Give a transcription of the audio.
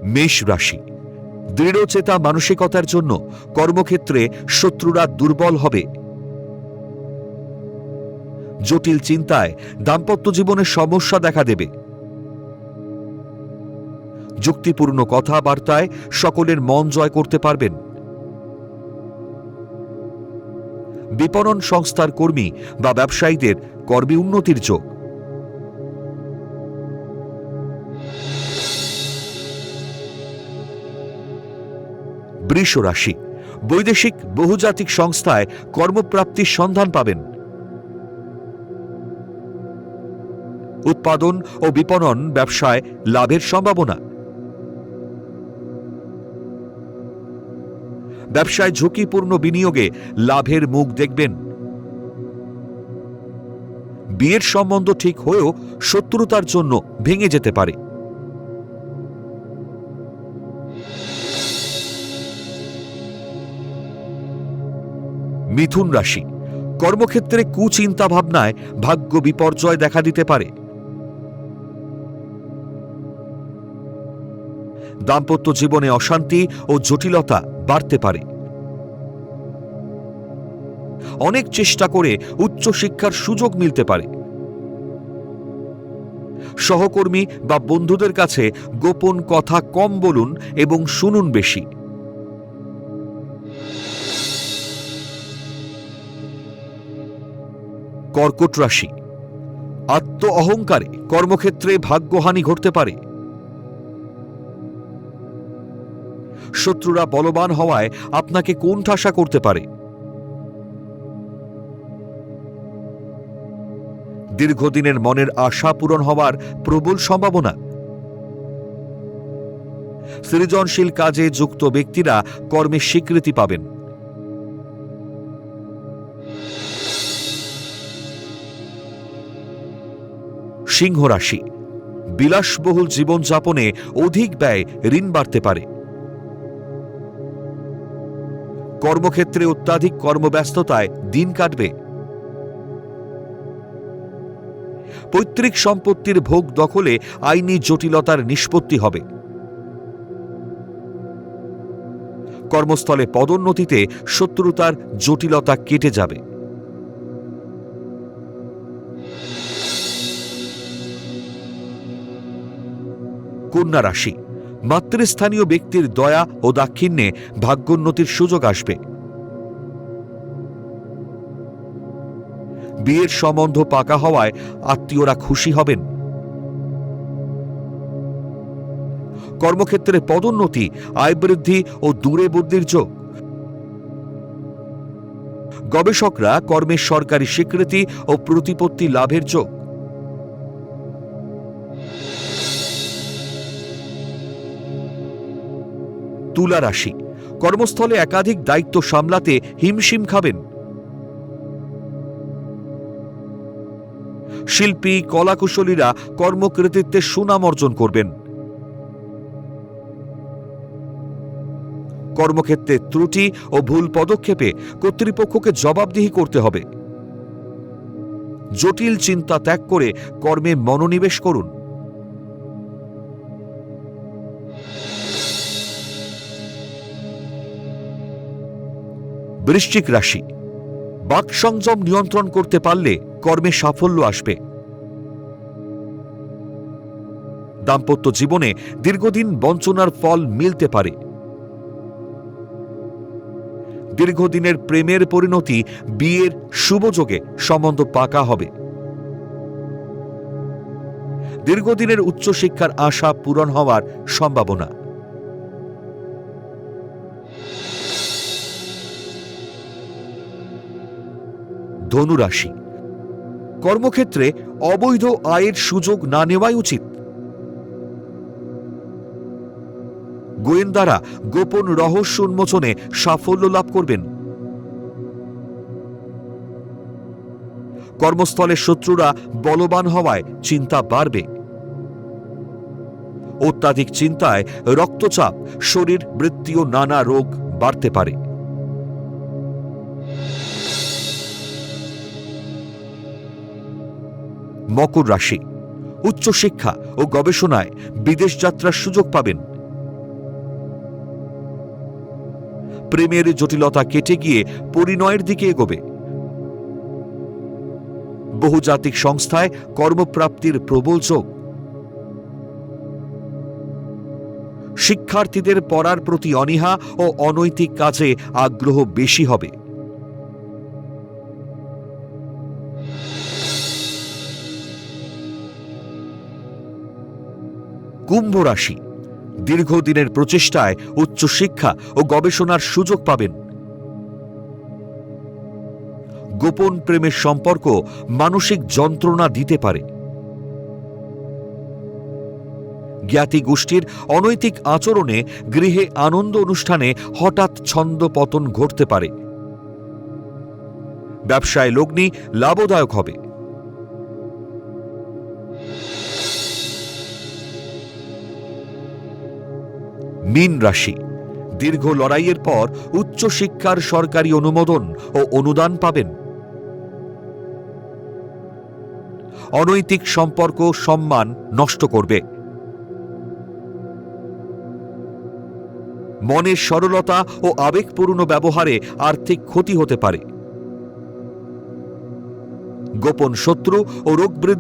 মেষ রাশি, দৃঢ়চেতা মানসিকতার জন্য কর্মক্ষেত্রে শত্রুরা দুর্বল হবে। জটিল চিন্তায় দাম্পত্য জীবনে সমস্যা দেখা দেবে। যুক্তিপূর্ণ কথাবার্তায় সকলের মন জয় করতে পারবেন। বিপণন সংস্থার কর্মী বা ব্যবসায়ীদের কর্মে উন্নতির যোগ। বৃষ রাশি, বৈদেশিক বহুজাতিক সংস্থায় কর্মপ্রাপ্তির সন্ধান পাবেন। উৎপাদন ও বিপণন ব্যবসায় লাভের সম্ভাবনা। ব্যবসায় ঝুঁকিপূর্ণ বিনিয়োগে লাভের মুখ দেখবেন। বিয়ের সম্বন্ধ ঠিক হয়েও শত্রুতার জন্য ভেঙে যেতে পারে। মিথুন রাশি, কর্মক্ষেত্রে কুচিন্তা ভাবনায় ভাগ্য বিপর্যয় দেখা দিতে পারে। দাম্পত্য জীবনে অশান্তি ও জটিলতা বাড়তে পারে। অনেক চেষ্টা করে উচ্চশিক্ষার সুযোগ মিলতে পারে। সহকর্মী বা বন্ধুদের কাছে গোপন কথা কম বলুন এবং শুনুন বেশি। কর্কট রাশি, আত্ম অহংকারে কর্মক্ষেত্রে ভাগ্যহানি ঘটতে পারে। শত্রুরা বলবান হওয়ায় আপনাকে কোণঠাসা করতে পারে। দীর্ঘদিনের মনের আশা পূরণ হওয়ার প্রবল সম্ভাবনা। সৃজনশীল কাজে যুক্ত ব্যক্তিরা কর্মে স্বীকৃতি পাবেন। সিংহ রাশি, বিলাসবহুল জীবনযাপনে অধিক ব্যয়, ঋণ বাড়তে পারে। কর্মক্ষেত্রে অত্যাধিক কর্মব্যস্ততায় দিন কাটবে। পৈতৃক সম্পত্তির ভোগ দখলে আইনি জটিলতার নিষ্পত্তি হবে। কর্মস্থলে পদোন্নতিতে শত্রুতার জটিলতা কেটে যাবে। কন্যা রাশি, মাতৃস্থানীয় ব্যক্তির দয়া ও দাক্ষিণ্যে ভাগ্যোন্নতির সুযোগ আসবে। বিয়ের সম্বন্ধ পাকা হওয়ায় আত্মীয়রা খুশি হবেন। কর্মক্ষেত্রে পদোন্নতি, আয় বৃদ্ধি ও দূরে বুদ্ধির যোগ। গবেষকরা কর্মের সরকারি স্বীকৃতি ও প্রতিপত্তি লাভের যোগ। তুলা রাশি, কর্মস্থলে একাধিক দায়িত্ব সামলাতে হিমশিম খাবেন। শিল্পী, কলাকুশলীরা কর্মকৃতিত্বে সুনাম অর্জন করবেন। কর্মক্ষেত্রে ত্রুটি ও ভুল পদক্ষেপে কর্তৃপক্ষকে জবাবদিহি করতে হবে। জটিল চিন্তা ত্যাগ করে কর্মে মনোনিবেশ করুন। বৃশ্চিক রাশি, বাক সংযম নিয়ন্ত্রণ করতে পারলে কর্মে সাফল্য আসবে। দাম্পত্য জীবনে দীর্ঘদিন বঞ্চনার ফল মিলতে পারে। দীর্ঘদিনের প্রেমের পরিণতি বিয়ের শুভযোগে সম্বন্ধ পাকা হবে। দীর্ঘদিনের উচ্চশিক্ষার আশা পূরণ হওয়ার সম্ভাবনা। ধনু রাশি, কর্মক্ষেত্রে অবৈধ আয়ের সুযোগ না নেওয়াই উচিত। গোয়েন্দারা গোপন রহস্য উন্মোচনে সাফল্য লাভ করবেন। কর্মস্থলে শত্রুরা বলবান হওয়ায় চিন্তা বাড়বে। অত্যাধিক চিন্তায় রক্তচাপ, শরীর বৃত্তীয় নানা রোগ বাড়তে পারে। মকর রাশি, উচ্চশিক্ষা ও গবেষণায় বিদেশ যাত্রার সুযোগ পাবেন। প্রেমের জটিলতা কেটে গিয়ে পরিণয়ের দিকে এগোবে। বহুজাতিক সংস্থায় কর্মপ্রাপ্তির প্রবল যোগ। শিক্ষার্থীদের পড়ার প্রতি অনীহা ও অনৈতিক কাজে আগ্রহ বেশি হবে। কুম্ভ রাশি, দীর্ঘদিনের প্রচেষ্টায় উচ্চশিক্ষা ও গবেষণার সুযোগ পাবেন। গোপন প্রেমের সম্পর্ক মানসিক যন্ত্রণা দিতে পারে। জ্ঞাতি গোষ্ঠীর অনৈতিক আচরণে গৃহে আনন্দ অনুষ্ঠানে হঠাৎ ছন্দ পতন ঘটতে পারে। ব্যবসায় লগ্নি লাভদায়ক হবে। মীন রাশি, দীর্ঘ লড়াইয়ের পর উচ্চশিক্ষার সরকারি অনুমোদন ও অনুদান পাবেন। অনৈতিক সম্পর্ক সম্মান নষ্ট করবে। মনের সরলতা ও আবেগপূর্ণ ব্যবহারে আর্থিক ক্ষতি হতে পারে। গোপন শত্রু ও রোগ বৃদ্ধি